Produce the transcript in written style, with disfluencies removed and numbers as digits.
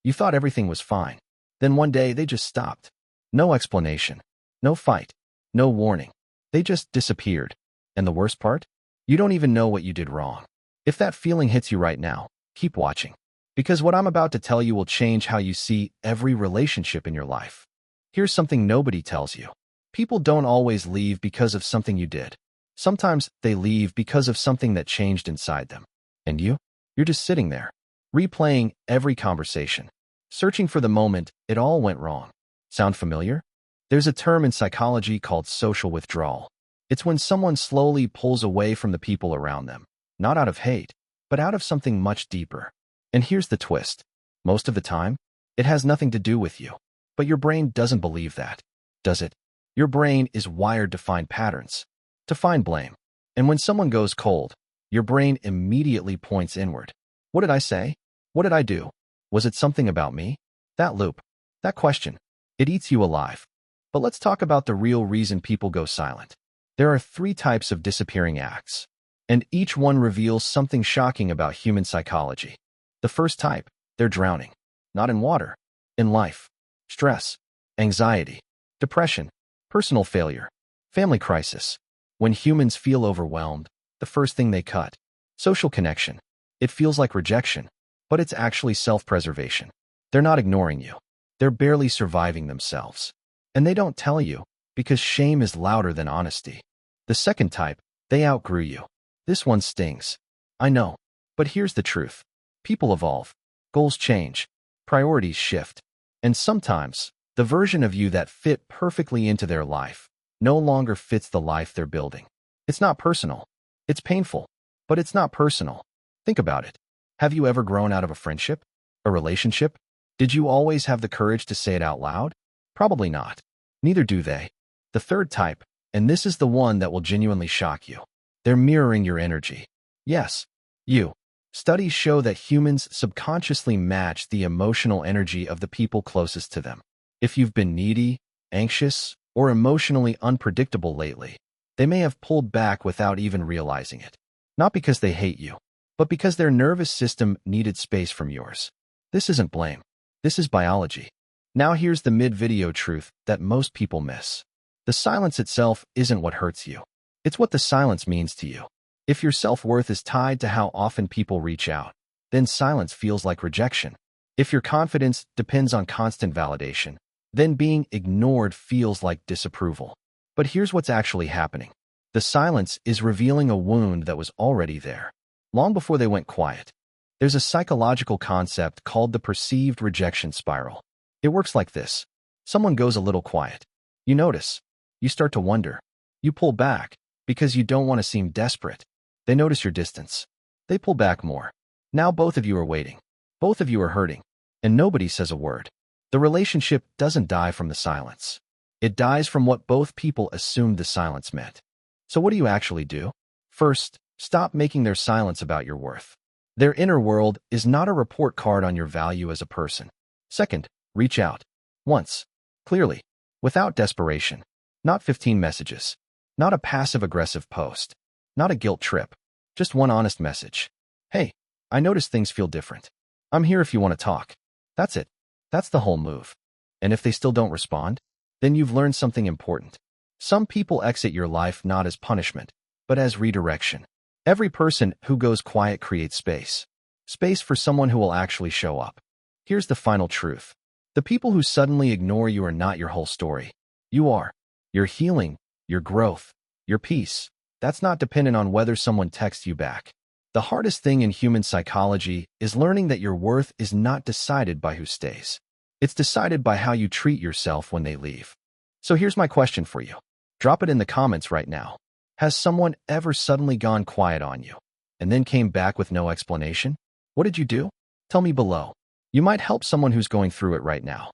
You thought everything was fine. Then one day they just stopped. No explanation. No fight. No warning. They just disappeared. And the worst part? You don't even know what you did wrong. If that feeling hits you right now, keep watching. Because what I'm about to tell you will change how you see every relationship in your life. Here's something nobody tells you. People don't always leave because of something you did. Sometimes they leave because of something that changed inside them. And you're just sitting there, replaying every conversation, searching for the moment it all went wrong. Sound familiar? There's a term in psychology called social withdrawal. It's when someone slowly pulls away from the people around them, not out of hate, but out of something much deeper. And here's the twist. Most of the time, it has nothing to do with you. But your brain doesn't believe that, does it? Your brain is wired to find patterns, to find blame. And when someone goes cold, your brain immediately points inward. What did I say? What did I do? Was it something about me? That loop, that question, it eats you alive. But let's talk about the real reason people go silent. There are 3 types of disappearing acts, and each one reveals something shocking about human psychology. The first type, they're drowning. Not in water, in life, stress, anxiety, depression, personal failure, family crisis. When humans feel overwhelmed, the first thing they cut, social connection. It feels like rejection, but it's actually self-preservation. They're not ignoring you. They're barely surviving themselves. And they don't tell you, because shame is louder than honesty. The second type, they outgrew you. This one stings. I know. But here's the truth. People evolve. Goals change. Priorities shift. And sometimes, the version of you that fit perfectly into their life no longer fits the life they're building. It's not personal. It's painful. But it's not personal. Think about it. Have you ever grown out of a friendship? A relationship? Did you always have the courage to say it out loud? Probably not. Neither do they. The third type, and this is the one that will genuinely shock you. They're mirroring your energy. Yes, you. Studies show that humans subconsciously match the emotional energy of the people closest to them. If you've been needy, anxious, or emotionally unpredictable lately, they may have pulled back without even realizing it. Not because they hate you, but because their nervous system needed space from yours. This isn't blame. This is biology. Now here's the mid-video truth that most people miss. The silence itself isn't what hurts you. It's what the silence means to you. If your self-worth is tied to how often people reach out, then silence feels like rejection. If your confidence depends on constant validation, then being ignored feels like disapproval. But here's what's actually happening. The silence is revealing a wound that was already there, long before they went quiet. There's a psychological concept called the perceived rejection spiral. It works like this. Someone goes a little quiet. You notice. You start to wonder. You pull back because you don't want to seem desperate. They notice your distance. They pull back more. Now both of you are waiting. Both of you are hurting. And nobody says a word. The relationship doesn't die from the silence. It dies from what both people assumed the silence meant. So what do you actually do? First, stop making their silence about your worth. Their inner world is not a report card on your value as a person. Second, reach out. Once. Clearly. Without desperation. Not 15 messages. Not a passive-aggressive post. Not a guilt trip. Just one honest message. Hey, I notice things feel different. I'm here if you want to talk. That's it. That's the whole move. And if they still don't respond, then you've learned something important. Some people exit your life not as punishment, but as redirection. Every person who goes quiet creates space. Space for someone who will actually show up. Here's the final truth. The people who suddenly ignore you are not your whole story. You are. Your healing, your growth, your peace. That's not dependent on whether someone texts you back. The hardest thing in human psychology is learning that your worth is not decided by who stays. It's decided by how you treat yourself when they leave. So here's my question for you. Drop it in the comments right now. Has someone ever suddenly gone quiet on you and then came back with no explanation? What did you do? Tell me below. You might help someone who's going through it right now.